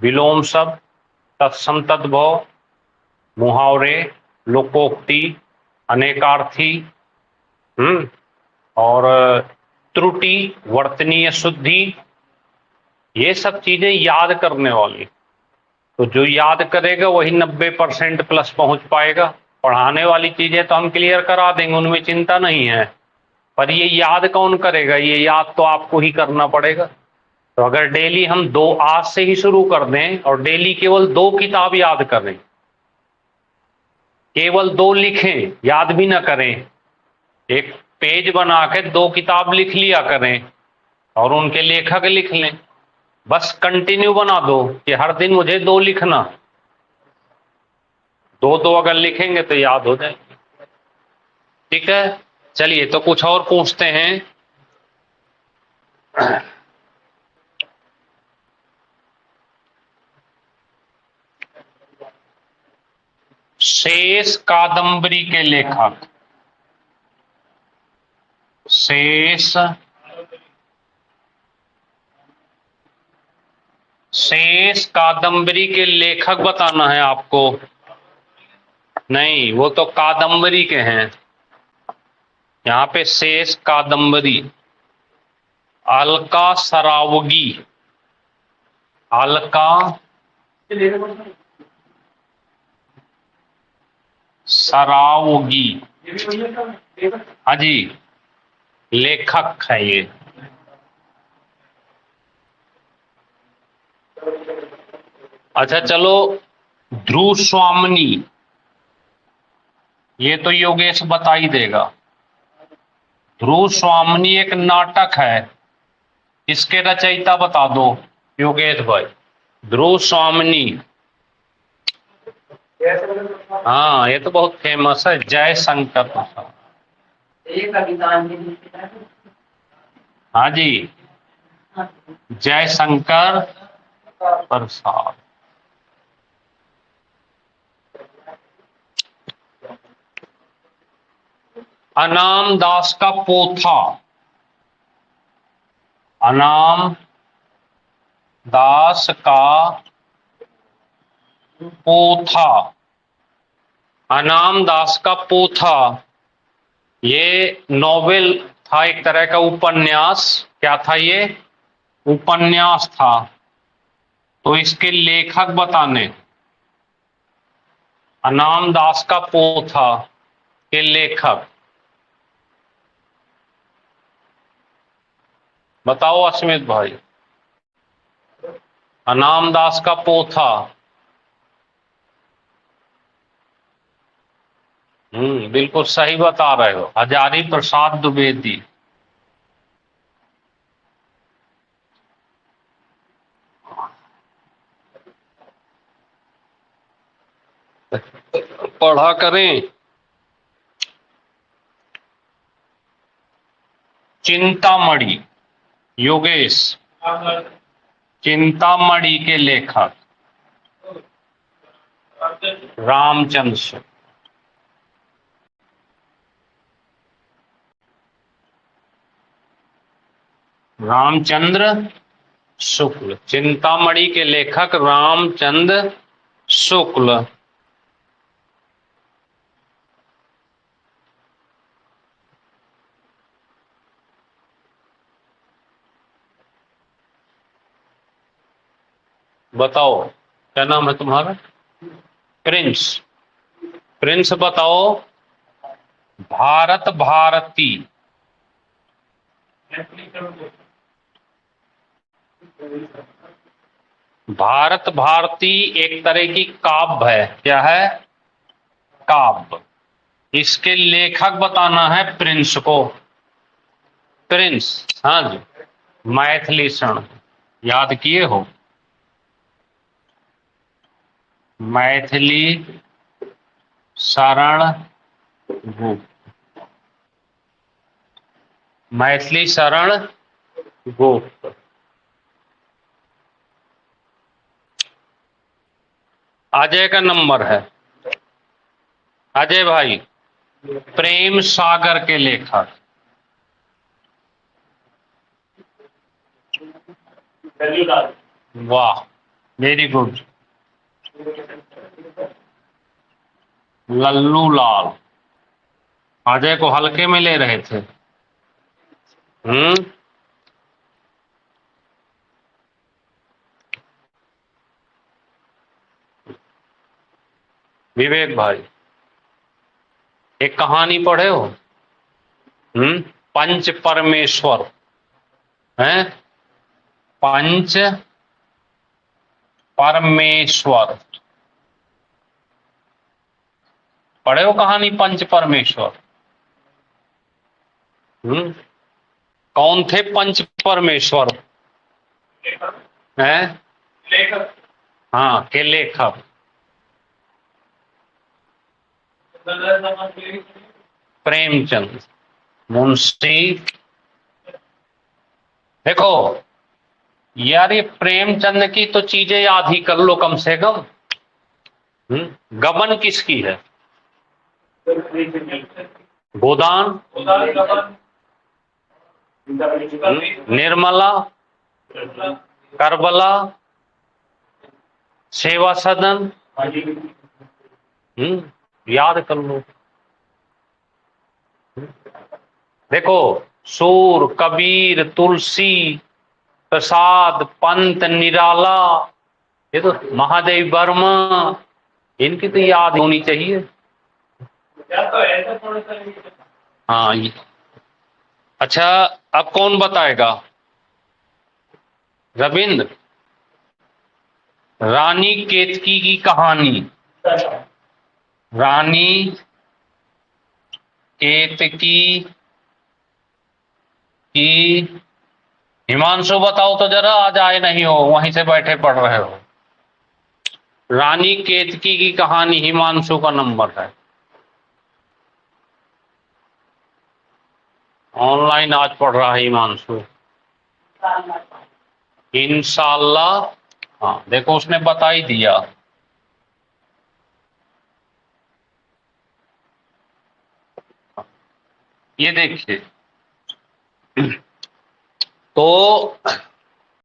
विलोम शब्द, तत्सम तद्भव, मुहावरे, लोकोक्ति, अनेकार्थी, और त्रुटि, वर्तनीय शुद्धि, ये सब चीजें याद करने वाली। तो जो याद करेगा वही 90% प्लस पहुंच पाएगा। पढ़ाने वाली चीजें तो हम क्लियर करा देंगे, उनमें चिंता नहीं है, पर ये याद कौन करेगा? ये याद तो आपको ही करना पड़ेगा। तो अगर डेली हम 2 आज से ही शुरू कर दें और डेली केवल 2 किताब याद करें, केवल 2 लिखें, याद भी ना करें, एक पेज बना के 2 किताब लिख लिया करें और उनके लेखक लिख लें, बस कंटिन्यू बना दो कि हर दिन मुझे 2 लिखना, 2 अगर लिखेंगे तो याद हो जाएगी। ठीक है, चलिए तो कुछ और पूछते हैं। शेष कादंबरी के लेखक, शेष कादंबरी के लेखक बताना है आपको। नहीं, वो तो कादंबरी के हैं, यहाँ पे शेष कादंबरी। अलका सरावगी, अलका सरावगी, हाँ जी, लेखक है ये। अच्छा चलो, ध्रुव स्वामिनी, ये तो योगेश बता ही देगा। ध्रुव स्वामिनी एक नाटक है, इसके रचयिता बता दो योगेश भाई। ध्रुव स्वामिनी, हाँ ये तो बहुत फेमस है, जयशंकर प्रसाद। हाँ जी, जयशंकर प्रसाद। अनाम दास का पोथा, अनाम दास का पोथा, अनाम दास का पोथा, ये नॉवेल था, एक तरह का उपन्यास। क्या था ये? उपन्यास था। तो इसके लेखक बताने, अनाम दास का पोथा के लेखक बताओ अस्मित भाई। अनाम दास का पोथा, बिल्कुल सही बता रहे हो, हजारी प्रसाद द्विवेदी। पढ़ा करें। चिंतामणि, योगेश, चिंतामणि के लेखक रामचंद्र शुक्ल। रामचंद्र शुक्ल, चिंतामणि के लेखक रामचंद्र शुक्ल। बताओ क्या नाम है तुम्हारा? प्रिंस, प्रिंस बताओ। भारत भारती, भारत भारती एक तरह की काव्य है। क्या है? काव्य। इसके लेखक बताना है प्रिंस को। प्रिंस, हाँ जी, मैथिली शरण, याद किए हो? मैथिली शरण गुप्त, मैथिली शरण गुप्त। अजय का नंबर है, अजय भाई। प्रेम सागर के लेखक, वाह, वेरी गुड। लल्लू लाल अजय को हल्के में ले रहे थे। विवेक भाई, एक कहानी पढ़े हो? पंच परमेश्वर हैं, पंच परमेश्वर पढ़े हो कहानी पंच परमेश्वर? कौन थे पंच परमेश्वर? हैं? लेखक। हाँ, के लेखक प्रेमचंद, मुंशी। देखो यार, ये प्रेमचंद की तो चीजें याद ही कर लो कम से कम। गबन किसकी है? गोदान, निर्मला, करबला, सेवा सदन। याद कर लो। देखो, सूर, कबीर, तुलसी, प्रसाद, पंत, निराला, ये तो महादेव वर्मा, इनकी तो याद होनी चाहिए। हाँ अच्छा, अब कौन बताएगा? रविंद्र, रानी केतकी की कहानी। रानी केतकी की, हिमांशु बताओ तो जरा, आज आए नहीं हो, वहीं से बैठे पढ़ रहे हो। रानी केतकी की कहानी, हिमांशु का नंबर है। ऑनलाइन आज पढ़ रहा है हिमांशु। इंशाल्लाह। हाँ देखो, उसने बता ही दिया। ये देखिए, तो